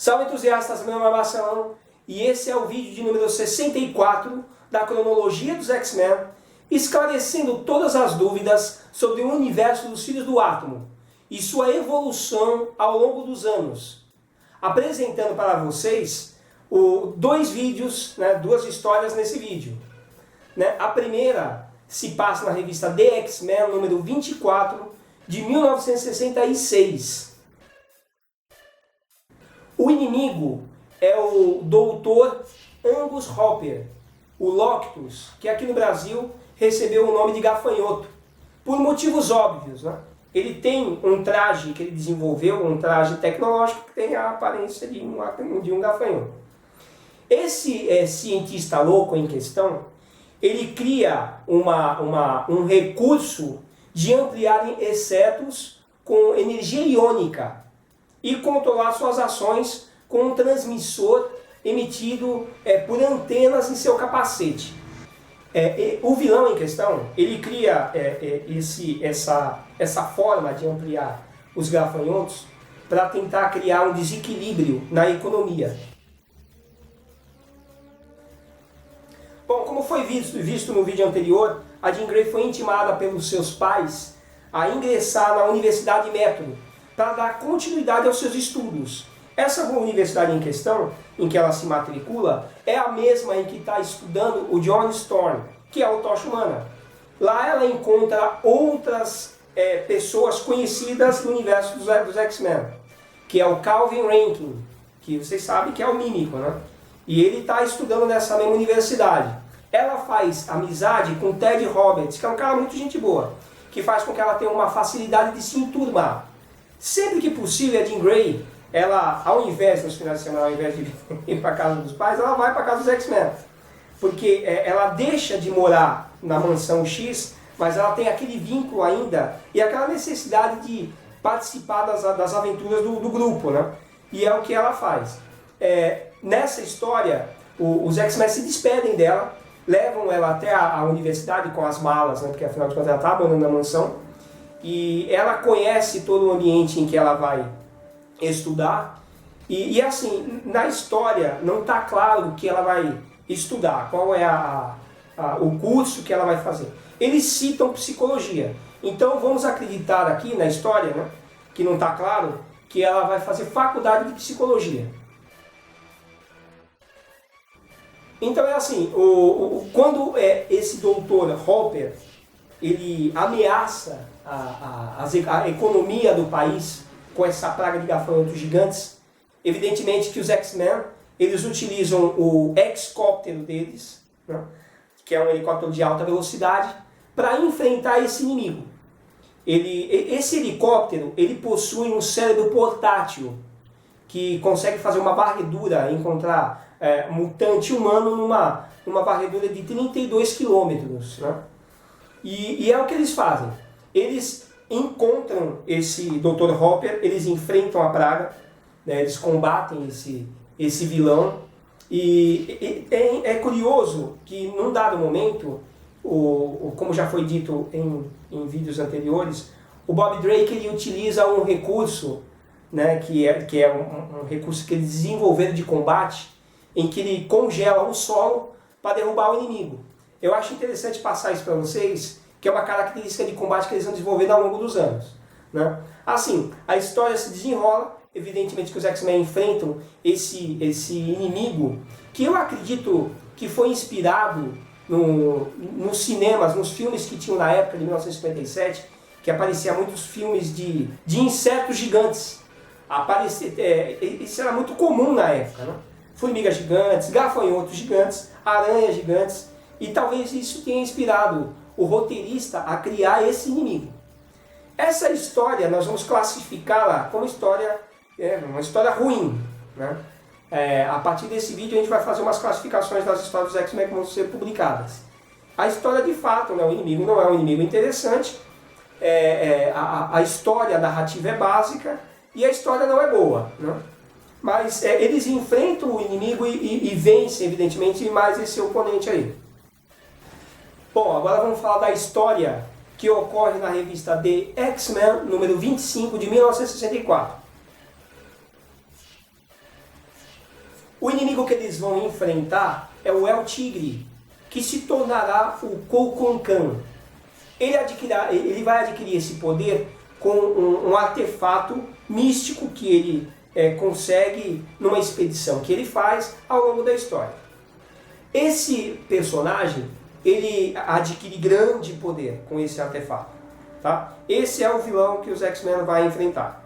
Salve entusiastas, meu nome é Marcelão e esse é o vídeo de número 64 da cronologia dos X-Men, esclarecendo todas as dúvidas sobre o universo dos Filhos do Átomo e sua evolução ao longo dos anos. Apresentando para vocês dois vídeos, duas histórias nesse vídeo. A primeira se passa na revista The X-Men, número 24, de 1966. O inimigo é o Dr. Angus Hopper, o Loctus, que aqui no Brasil recebeu o nome de gafanhoto, por motivos óbvios. Ele tem um traje que ele desenvolveu, um traje tecnológico que tem a aparência de um gafanhoto. Esse cientista louco em questão, ele cria um recurso de ampliar insetos com energia iônica e controlar suas ações com um transmissor emitido por antenas em seu capacete. O vilão em questão, ele cria essa forma de ampliar os gafanhotos para tentar criar um desequilíbrio na economia. Bom, como foi visto no vídeo anterior, a Jean Grey foi intimada pelos seus pais a ingressar na Universidade Método para dar continuidade aos seus estudos. Essa universidade em questão, em que ela se matricula, é a mesma em que está estudando o John Storm, que é o Tocha Humana. Lá ela encontra outras pessoas conhecidas no universo dos X-Men, que é o Calvin Rankin, que vocês sabem que é o Mímico, E ele está estudando nessa mesma universidade. Ela faz amizade com Ted Roberts, que é um cara muito gente boa, que faz com que ela tenha uma facilidade de se enturmar. Sempre que possível, a Jean Grey, ela, ao invés, nos finais de semana, ao invés de ir para a casa dos pais, ela vai para a casa dos X-Men. Porque ela deixa de morar na mansão X, mas ela tem aquele vínculo ainda e aquela necessidade de participar das aventuras do grupo, E é o que ela faz. Nessa história, os X-Men se despedem dela, levam ela até a universidade com as malas, porque afinal de contas ela está abandonando a mansão. E ela conhece todo o ambiente em que ela vai estudar. E assim, na história não está claro o que ela vai estudar, qual é o curso que ela vai fazer. Eles citam psicologia. Então vamos acreditar aqui na história, que não está claro, que ela vai fazer faculdade de psicologia. Então é assim, quando esse doutor Hopper, ele ameaça a economia do país com essa praga de gafanhotos gigantes, evidentemente que os X-Men, eles utilizam o X-cóptero deles, que é um helicóptero de alta velocidade, para enfrentar esse inimigo. Esse helicóptero, ele possui um cérebro portátil, que consegue fazer uma varredura, encontrar mutante humano numa varredura de 32 quilômetros. E é o que eles fazem. Eles encontram esse Dr. Hopper, eles enfrentam a praga, eles combatem esse vilão. E é curioso que num dado momento, como já foi dito em vídeos anteriores, o Bob Drake ele utiliza um recurso, que é um recurso que eles desenvolveram de combate, em que ele congela o solo para derrubar o inimigo. Eu acho interessante passar isso para vocês, que é uma característica de combate que eles vão desenvolvendo ao longo dos anos. Assim, a história se desenrola, evidentemente que os X-Men enfrentam esse inimigo, que eu acredito que foi inspirado nos cinemas, nos filmes que tinham na época de 1957, que apareciam muitos filmes de insetos gigantes. Isso era muito comum na época, Formigas gigantes, gafanhotos gigantes, aranhas gigantes, e talvez isso tenha inspirado o roteirista a criar esse inimigo. Essa história nós vamos classificá-la como uma história ruim. A partir desse vídeo a gente vai fazer umas classificações das histórias dos X-Men que vão ser publicadas. A história de fato, o inimigo não é um inimigo interessante, a história, a narrativa é básica e a história não é boa. Mas eles enfrentam o inimigo e vencem, evidentemente, mais esse oponente aí. Bom, agora vamos falar da história que ocorre na revista The X-Men, número 25, de 1964. O inimigo que eles vão enfrentar é o El Tigre, que se tornará o Kukulkan. Ele vai adquirir esse poder com um artefato místico que ele consegue numa expedição que ele faz ao longo da história. Esse personagem, ele adquire grande poder com esse artefato. Tá? Esse é o vilão que os X-Men vão enfrentar.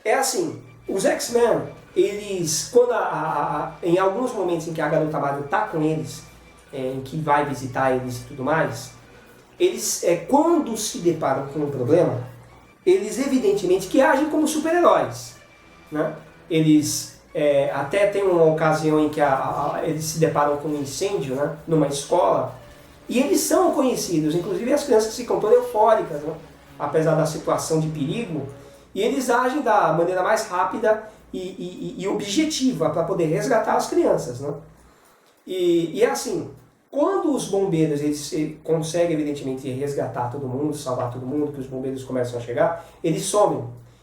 É assim, os X-Men, eles, em alguns momentos em que a Garota Marvel está com eles, em que vai visitar eles e tudo mais, eles, quando se deparam com um problema, eles evidentemente que agem como super-heróis. Né? Eles até tem uma ocasião em que eles se deparam com um incêndio, né, numa escola, e eles são conhecidos, inclusive as crianças ficam todas eufóricas, né, apesar da situação de perigo, e eles agem da maneira mais rápida e objetiva para poder resgatar as crianças. Né? E é assim, quando os bombeiros eles conseguem evidentemente resgatar todo mundo, salvar todo mundo, que os bombeiros começam a chegar, eles somem.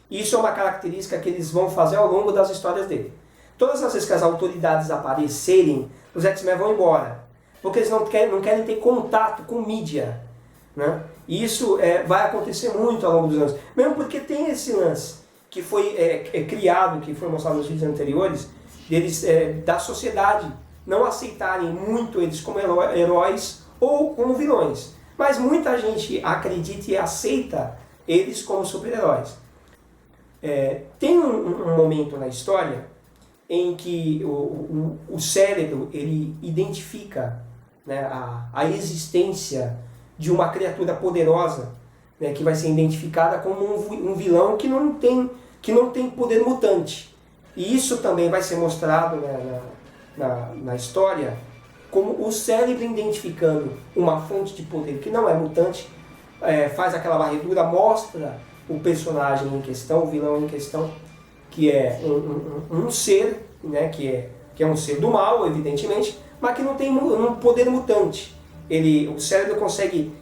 Isso é uma característica que eles vão fazer ao longo das histórias dele. Todas as vezes que as autoridades aparecerem, os X-Men vão embora. Porque eles não querem ter contato com mídia. Né? E isso vai acontecer muito ao longo dos anos. Mesmo porque tem esse lance que foi criado, que foi mostrado nos vídeos anteriores, deles, da sociedade não aceitarem muito eles como heróis ou como vilões. Mas muita gente acredita e aceita eles como super-heróis. Tem um momento na história em que o cérebro ele identifica, né, a existência de uma criatura poderosa, né, que vai ser identificada como um vilão que não tem poder mutante. E isso também vai ser mostrado, né, na história, como o cérebro identificando uma fonte de poder que não é mutante, faz aquela varredura, mostra o personagem em questão, o vilão em questão, que é um ser, né, que é um ser do mal, evidentemente, mas que não tem um poder mutante. O cérebro consegue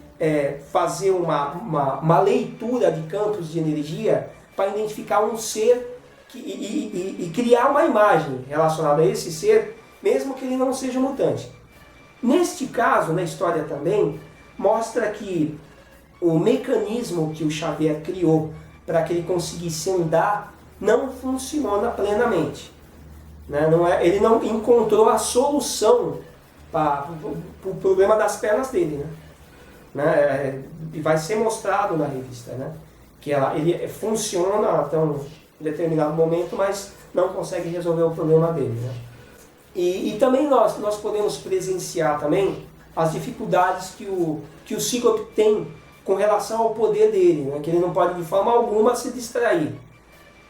fazer uma leitura de campos de energia para identificar um ser e criar uma imagem relacionada a esse ser, mesmo que ele não seja mutante. Neste caso, na história também, mostra que o mecanismo que o Xavier criou para que ele conseguisse andar não funciona plenamente. Né? Ele não encontrou a solução para o problema das pernas dele. Né? E vai ser mostrado na revista, né? Que ele funciona até um determinado momento, mas não consegue resolver o problema dele. Né? E também nós podemos presenciar também as dificuldades que o Cíclope tem com relação ao poder dele, né? Que ele não pode de forma alguma se distrair.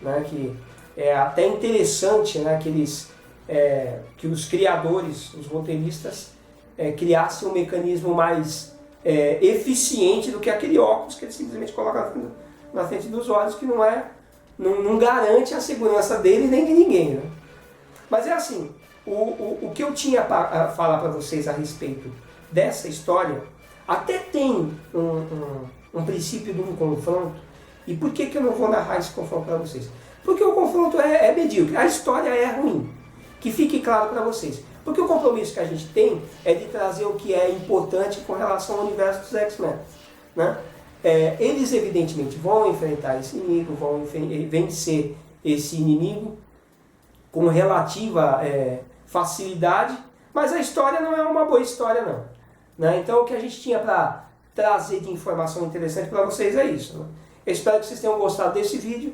Né? Que é até interessante, né, que os criadores, os roteiristas, criassem um mecanismo mais eficiente do que aquele óculos que ele simplesmente coloca na frente dos olhos, que não garante a segurança dele nem de ninguém. Né? Mas é assim, o que eu tinha a falar para vocês a respeito dessa história, até tem um princípio de um confronto. E por que eu não vou narrar esse confronto para vocês? Porque o confronto é medíocre, a história é ruim. Que fique claro para vocês. Porque o compromisso que a gente tem é de trazer o que é importante com relação ao universo dos X-Men. Né? Eles evidentemente vão enfrentar esse inimigo, vão vencer esse inimigo com relativa facilidade, mas a história não é uma boa história não. Né? Então o que a gente tinha para trazer de informação interessante para vocês é isso. Né? Eu espero que vocês tenham gostado desse vídeo.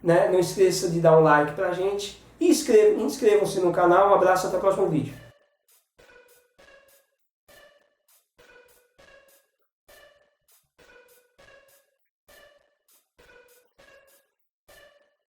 Né? Não esqueça de dar um like pra gente e inscrevam-se no canal. Um abraço, até o próximo vídeo.